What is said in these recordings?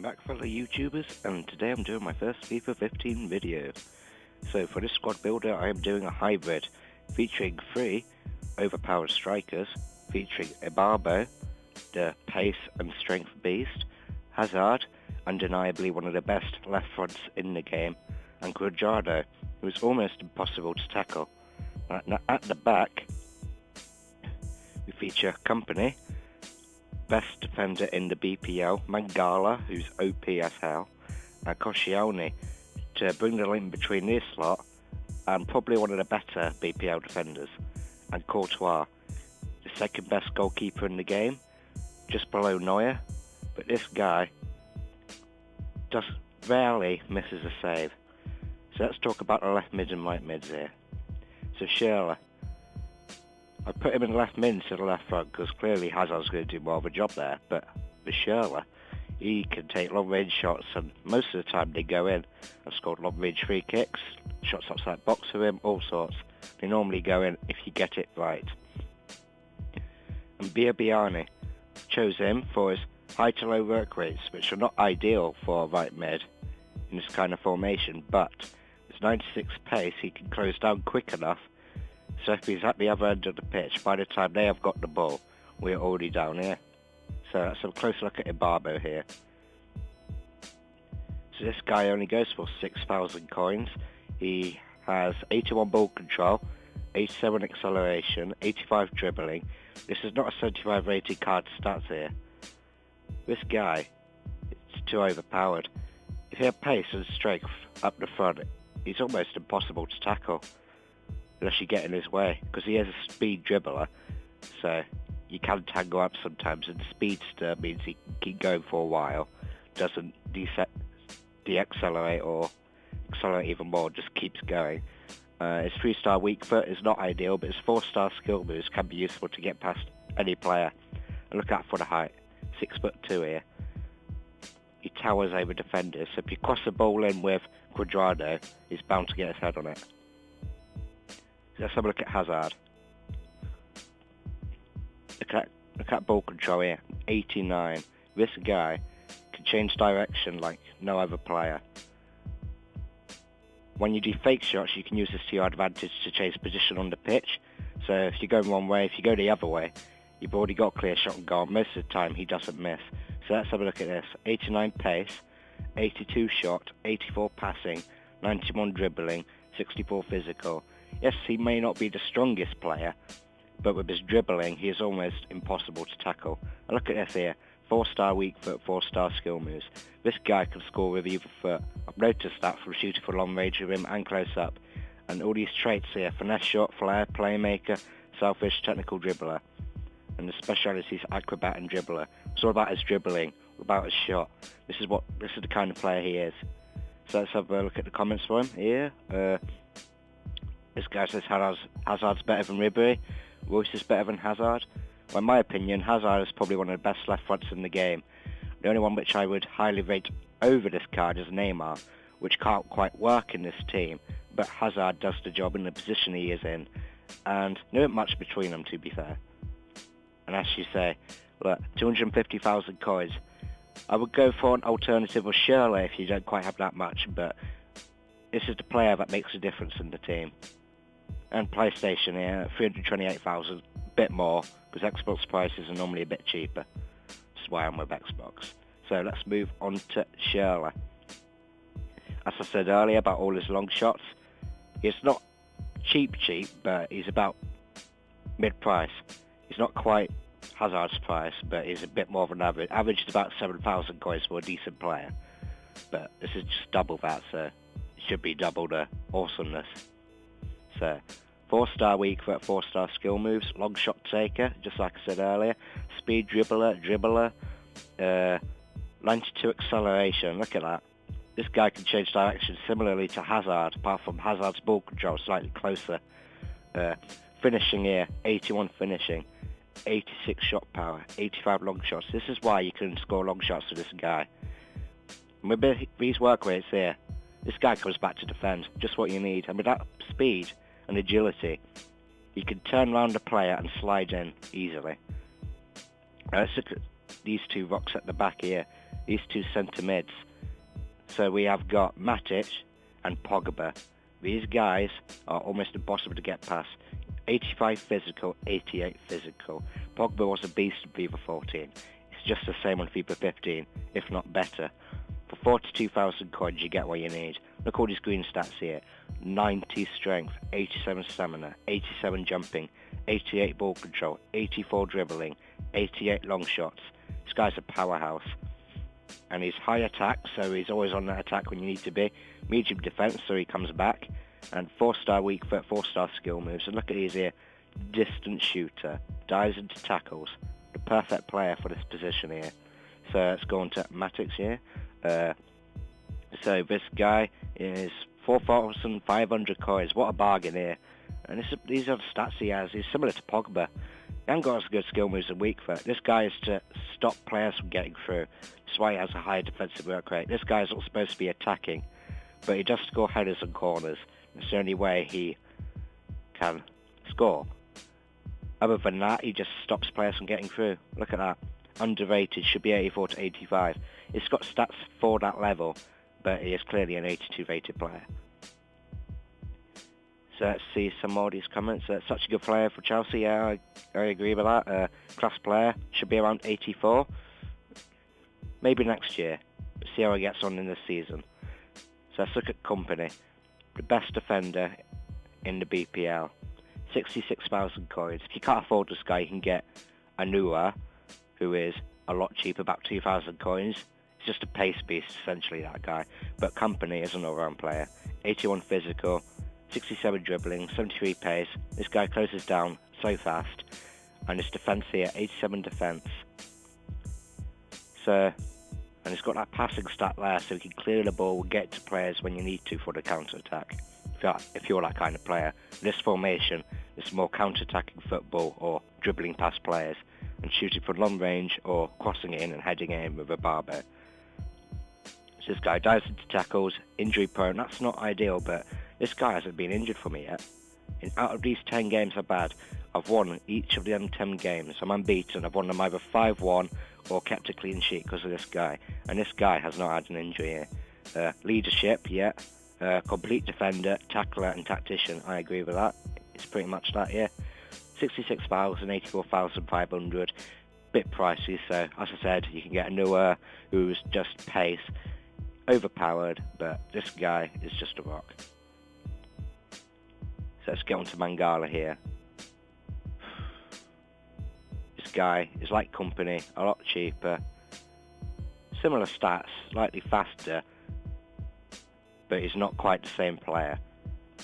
back, fellow YouTubers, and today I'm doing my first FIFA 15 video. So for this squad builder I am doing a hybrid featuring 3 overpowered strikers, featuring Ibarbo, the pace and strength beast, Hazard, undeniably one of the best left fronts in the game, and Courtois, who is almost impossible to tackle. At the back we feature Kompany, best defender in the BPL, Mangala, who's OP as hell, and Schürrle to bring the link between this lot and probably one of the better BPL defenders, and Courtois, the second best goalkeeper in the game, just below Neuer, but this guy just rarely misses a save. So let's talk about the left mid and right mids here. So Schürrle, I put him in the left mid instead of left front because clearly Hazard's going to do more of a job there, but with Schürrle, he can take long range shots and most of the time they go in. I've scored long range free kicks, shots outside box for him, all sorts. They normally go in if you get it right. And Biabiani, chose him for his high to low work rates, which are not ideal for a right mid in this kind of formation, but with 96 pace he can close down quick enough, so if he's at the other end of the pitch, by the time they have got the ball, we're already down here. So let's have a close look at Ebarbo here. So this guy only goes for 6,000 coins. He has 81 ball control, 87 acceleration, 85 dribbling. This is not a 75 rated card stats here. This guy, it's too overpowered. If he had pace and strength up the front, he's almost impossible to tackle unless you get in his way, because he is a speed dribbler, so you can tangle up sometimes, and speedster means he can keep going for a while, doesn't de-accelerate or accelerate even more, just keeps going. His 3-star weak foot is not ideal, but his 4-star skill moves can be useful to get past any player. And look out for the height, 6'2" here. He towers over defenders, so if you cross the ball in with Courtois, he's bound to get his head on it. Let's have a look at Hazard. Look at ball control here, 89. This guy can change direction like no other player. When you do fake shots, you can use this to your advantage to change position on the pitch. So if you're going one way, if you go the other way, you've already got a clear shot and goal. Most of the time, he doesn't miss. So let's have a look at this. 89 pace, 82 shot, 84 passing, 91 dribbling, 64 physical. Yes, he may not be the strongest player, but with his dribbling, he is almost impossible to tackle. And look at this here, 4-star weak foot, 4-star skill moves. This guy can score with either foot. I've noticed that from shooting for long range with him and close up. And all these traits here, finesse shot, flair, playmaker, selfish, technical dribbler. And the specialities, acrobat and dribbler. It's all about his dribbling, about his shot. This is the kind of player he is. So let's have a look at the comments for him here. This guy says Hazard's better than Ribery. Royce is better than Hazard. Well, in my opinion, Hazard is probably one of the best left fronts in the game. The only one which I would highly rate over this card is Neymar, which can't quite work in this team, but Hazard does the job in the position he is in, and there isn't much between them, to be fair. And as you say, look, 250,000 coins. I would go for an alternative with Schürrle if you don't quite have that much, but this is the player that makes a difference in the team. And PlayStation here, 328,000, a bit more, because Xbox prices are normally a bit cheaper. That's why I'm with Xbox. So let's move on to Schürrle. As I said earlier about all his long shots, he's not cheap, but he's about mid-price. He's not quite Hazard's price, but he's a bit more of an average. Averaged about 7,000 coins for a decent player. But this is just double that, so it should be double the awesomeness. So 4-star weak foot, 4-star skill moves, long shot taker, just like I said earlier, speed dribbler, 92 acceleration, look at that. This guy can change direction similarly to Hazard, apart from Hazard's ball control slightly closer. Finishing here, 81 finishing, 86 shot power, 85 long shots. This is why you can score long shots with this guy. And with these work rates here, this guy comes back to defend, just what you need. And with that speed and agility, you can turn around the player and slide in easily. Let's look at these two rocks at the back here. these two centre mids. So we have got Matic and Pogba. These guys are almost impossible to get past. 85 physical, 88 physical. Pogba was a beast in FIFA 14. It's just the same on FIFA 15, if not better. For 42,000 coins, you get what you need. Look at all these green stats here. 90 strength, 87 stamina, 87 jumping, 88 ball control, 84 dribbling, 88 long shots. This guy's a powerhouse. And he's high attack, so he's always on that attack when you need to be. Medium defense, so he comes back. And 4-star weak foot, 4-star skill moves. And look at these here. Distant shooter, dives into tackles. The perfect player for this position here. So let's go on to Matic here. So this guy is 4,500 coins. What a bargain here. And these are the stats he has. He's similar to Pogba. He hasn't got as good skill moves as weak foot. This guy is to stop players from getting through. That's why he has a higher defensive work rate. This guy is not supposed to be attacking, but he does score headers and corners. It's the only way he can score. Other than that, he just stops players from getting through. Look at that. Underrated, should be 84 to 85. It's got stats for that level, but he is clearly an 82 rated player. So let's see some more of these comments. Such a good player for Chelsea. Yeah, I agree with that. Class player, should be around 84. Maybe next year. But see how he gets on in this season. So let's look at Kompany. The best defender in the BPL. 66,000 coins. If you can't afford this guy, you can get Onuoha, who is a lot cheaper, about 2,000 coins. He's just a pace beast, essentially, that guy. But Kompany is an all-round player. 81 physical, 67 dribbling, 73 pace. This guy closes down so fast. And his defence here, 87 defence. So, and he's got that passing stat there, so he can clear the ball, get to players when you need to for the counter-attack. If you're that kind of player. This formation is more counter-attacking football or dribbling past players and shooting from long range or crossing it in and heading it in with Ebarbo. So this guy dives into tackles, injury prone. That's not ideal, but this guy hasn't been injured for me yet. Out of these 10 games I've had, I've won each of them 10 games. I'm unbeaten. I've won them either 5-1 or kept a clean sheet because of this guy. And this guy has not had an injury here. Leadership, yeah. Complete defender, tackler and tactician. I agree with that. It's pretty much that, yeah. 66,000, 84,500. Bit pricey, so as I said, you can get a newer who's just pace. Overpowered, but this guy is just a rock. So let's get on to Mangala here. This guy is like Kompany, a lot cheaper. Similar stats, slightly faster, but he's not quite the same player.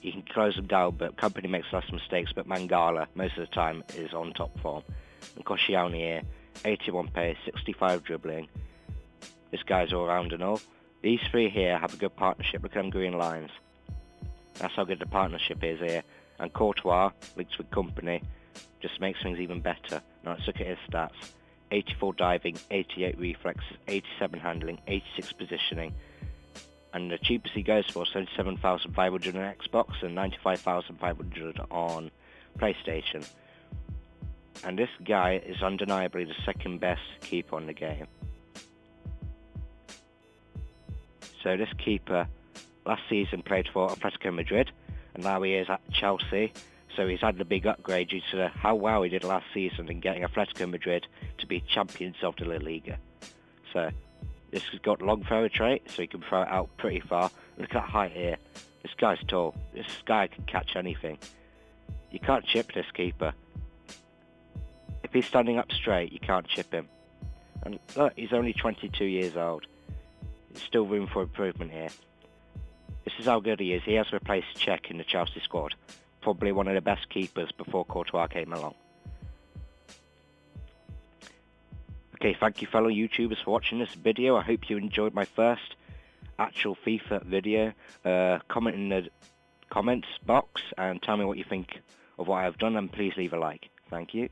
You can close him down, but Kompany makes less mistakes, but Mangala, most of the time, is on top form. And Koscielny here, 81 pace, 65 dribbling. This guy's all round and all. These three here have a good partnership. Look at them green lines. That's how good the partnership is here. And Courtois, linked with Kompany, just makes things even better. Now let's look at his stats. 84 diving, 88 reflexes, 87 handling, 86 positioning. And the cheapest he goes for, 77,500 on Xbox and 95,500 on PlayStation. And this guy is undeniably the second best keeper on the game. So this keeper last season played for Atletico Madrid, and now he is at Chelsea. So he's had the big upgrade due to how well he did last season in getting Atletico Madrid to be champions of the La Liga. So this has got long thrower trait, so he can throw it out pretty far. Look at that height here. This guy's tall. This guy can catch anything. You can't chip this keeper. If he's standing up straight, you can't chip him. And look, he's only 22 years old. There's still room for improvement here. This is how good he is. He has replaced Cech in the Chelsea squad. Probably one of the best keepers before Courtois came along. Okay, thank you fellow YouTubers for watching this video. I hope you enjoyed my first actual FIFA video. Comment in the comments box and tell me what you think of what I've done, and please leave a like. Thank you.